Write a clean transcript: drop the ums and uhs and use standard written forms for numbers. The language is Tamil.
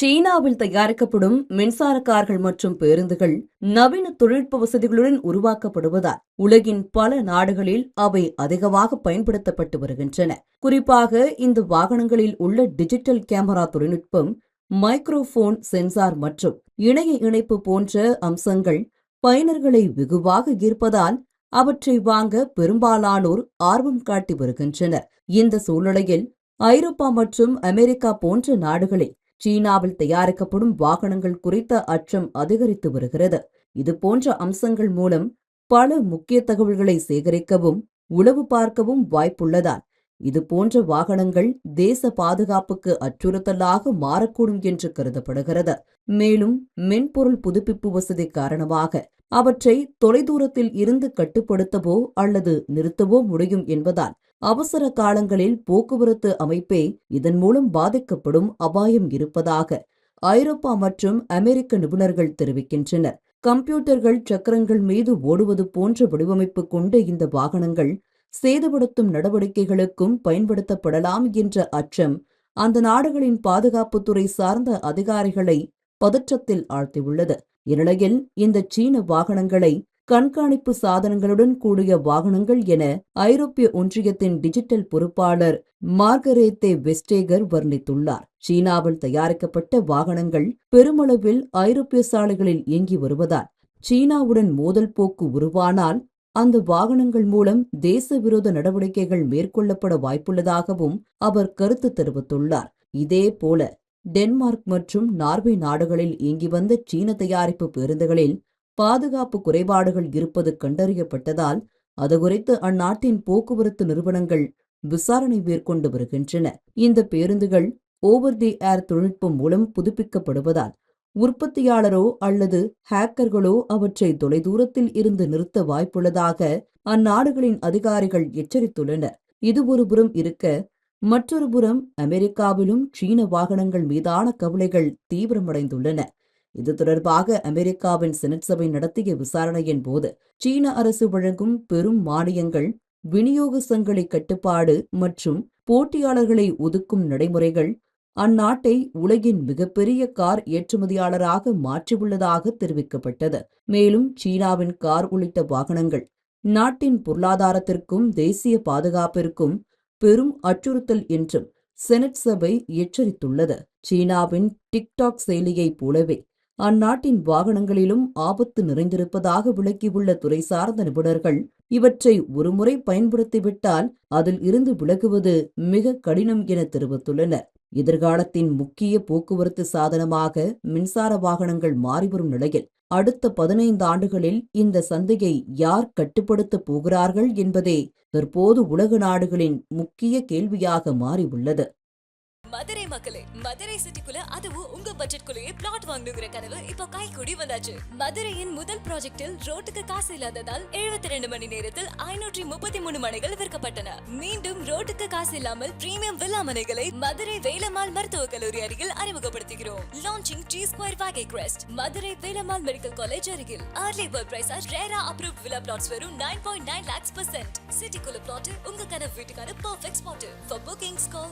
சீனாவில் தயாரிக்கப்படும் மின்சார கார்கள் மற்றும் பேருந்துகள் நவீன தொழில்நுட்ப வசதிகளுடன் உருவாக்கப்படுவதால் உலகின் பல நாடுகளில் அவை அதிகமாக பயன்படுத்தப்பட்டு வருகின்றன. குறிப்பாக இந்த வாகனங்களில் உள்ள டிஜிட்டல் கேமரா தொழில்நுட்பம், மைக்ரோஃபோன், சென்சார் மற்றும் இணைய இணைப்பு போன்ற அம்சங்கள் பயனர்களை வெகுவாக ஈர்ப்பதால் அவற்றை வாங்க பெரும்பாலானோர் ஆர்வம் காட்டி வருகின்றனர். இந்த சூழ்நிலையில் ஐரோப்பா மற்றும் அமெரிக்கா போன்ற நாடுகளில் சீனாவில் தயாரிக்கப்படும் வாகனங்கள் குறித்த அச்சம் அதிகரித்து வருகிறது. இதுபோன்ற அம்சங்கள் மூலம் பல முக்கிய தகவல்களை சேகரிக்கவும் உளவு பார்க்கவும் வாய்ப்புள்ளதால் இதுபோன்ற வாகனங்கள் தேச பாதுகாப்புக்கு அச்சுறுத்தலாக மாறக்கூடும் என்று கருதப்படுகிறது. மேலும் மென்பொருள் புதுப்பிப்பு வசதி காரணமாக அவற்றை தொலைதூரத்தில் இருந்து கட்டுப்படுத்தவோ அல்லது நிறுத்தவோ முடியும் என்பதால் அவசர காலங்களில் போக்குவரத்து அமைப்பே இதன் மூலம் பாதிக்கப்படும் அபாயம் இருப்பதாக ஐரோப்பா மற்றும் அமெரிக்க நிபுணர்கள் தெரிவிக்கின்றனர். கம்ப்யூட்டர்கள் சக்கரங்கள் மீது ஓடுவது போன்ற வடிவமைப்பு கொண்ட இந்த வாகனங்கள் சேதப்படுத்தும் நடவடிக்கைகளுக்கும் பயன்படுத்தப்படலாம் என்ற அச்சம் அந்த நாடுகளின் பாதுகாப்புத்துறை சார்ந்த அதிகாரிகளை பதற்றத்தில் ஆழ்த்தியுள்ளது. இந்நிலையில் இந்த சீன வாகனங்களை கண்காணிப்பு சாதனங்களுடன் கூடிய வாகனங்கள் என ஐரோப்பிய ஒன்றியத்தின் டிஜிட்டல் பொறுப்பாளர் மார்கரேத்தே வெஸ்டேகர் வர்ணித்துள்ளார். சீனாவில் தயாரிக்கப்பட்ட வாகனங்கள் பெருமளவில் ஐரோப்பிய சாலைகளில் இயங்கி வருவதால் சீனாவுடன் மோதல் போக்கு உருவானால் அந்த வாகனங்கள் மூலம் தேச விரோத நடவடிக்கைகள் மேற்கொள்ளப்பட வாய்ப்புள்ளதாகவும் அவர் கருத்து தெரிவித்துள்ளார். இதேபோல டென்மார்க் மற்றும் நார்வே நாடுகளில் இயங்கி வந்த சீன தயாரிப்பு பேருந்துகளில் பாதுகாப்பு குறைபாடுகள் இருப்பது கண்டறியப்பட்டதால் அது குறித்து அந்நாட்டின் போக்குவரத்து நிறுவனங்கள் விசாரணை மேற்கொண்டு வருகின்றன. இந்த பேருந்துகள் ஓவர் தி ஏர் தொழில்நுட்பம் மூலம் புதுப்பிக்கப்படுவதால் உற்பத்தியாளரோ அல்லது ஹேக்கர்களோ அவற்றை தொலைதூரத்தில் இருந்து நிறுத்த வாய்ப்புள்ளதாக அந்நாடுகளின் அதிகாரிகள் எச்சரித்துள்ளனர். இது ஒரு புறம் இருக்க, மற்றொரு புறம் அமெரிக்காவிலும் சீன வாகனங்கள் மீதான கவலைகள் தீவிரமடைந்துள்ளன. இது தொடர்பாக அமெரிக்காவின் செனட் சபை நடத்திய விசாரணையின் போது சீன அரசு வழங்கும் பெரும் மானியங்கள், விநியோக சங்கிலி கட்டுப்பாடு மற்றும் போட்டியாளர்களை ஒதுக்கும் நடைமுறைகள் அந்நாட்டை உலகின் மிகப்பெரிய கார் ஏற்றுமதியாளராக மாற்றியுள்ளதாக தெரிவிக்கப்பட்டது. மேலும் சீனாவின் கார் உள்ளிட்ட வாகனங்கள் நாட்டின் பொருளாதாரத்திற்கும் தேசிய பாதுகாப்பிற்கும் பெரும் அச்சுறுத்தல் என்றும் செனட் சபை எச்சரித்துள்ளது. சீனாவின் டிக்டாக் செயலியைப் போலவே அந்நாட்டின் வாகனங்களிலும் ஆபத்து நிறைந்திருப்பதாக விளக்கியுள்ள துறை சார்ந்த நிபுணர்கள் இவற்றை ஒருமுறை பயன்படுத்திவிட்டால் அதில் இருந்து விலகுவது மிக கடினம் என தெரிவித்துள்ளனர். எதிர்காலத்தின் முக்கிய போக்குவரத்து சாதனமாக மின்சார வாகனங்கள் மாறிவரும் நிலையில் அடுத்த 15 ஆண்டுகளில் இந்த சந்தையை யார் கட்டுப்படுத்தப் போகிறார்கள் என்பதே தற்போது உலக நாடுகளின் முக்கிய கேள்வியாக மாறியுள்ளது. மதுரை மக்களே, மதுரை சிட்டிக்குள்ள அதுவும் உங்க பட்ஜெட்குள்ளேயே பிளாட் வாங்கணுங்கிற கனவு இப்ப கை கூடி வந்தாச்சு. மதுரையின் முதல் ப்ராஜெக்டில் ரோட்டுக்கு காசு இல்லாததால் 72 மணி நேரத்தில் 533 மனைகள் விற்கப்பட்டன. மீண்டும் ரோட்டுக்கு காசு இல்லாமல் பிரீமியம் வில்லா மனைகளை மதுரை வேலம்மாள் மருத்துவக் கல்லூரி அருகில் அறிமுகப்படுத்துகிறோம். Launching G Square Valley Crest, Madurai Velammal medical college அருகில். Early bird price RERA approved villa plots வெறும் 9.9 lakhs %. சிட்டிக்குள்ள பிளாட் உங்க கனவு வீட்டுக்கான perfect spot. For bookings call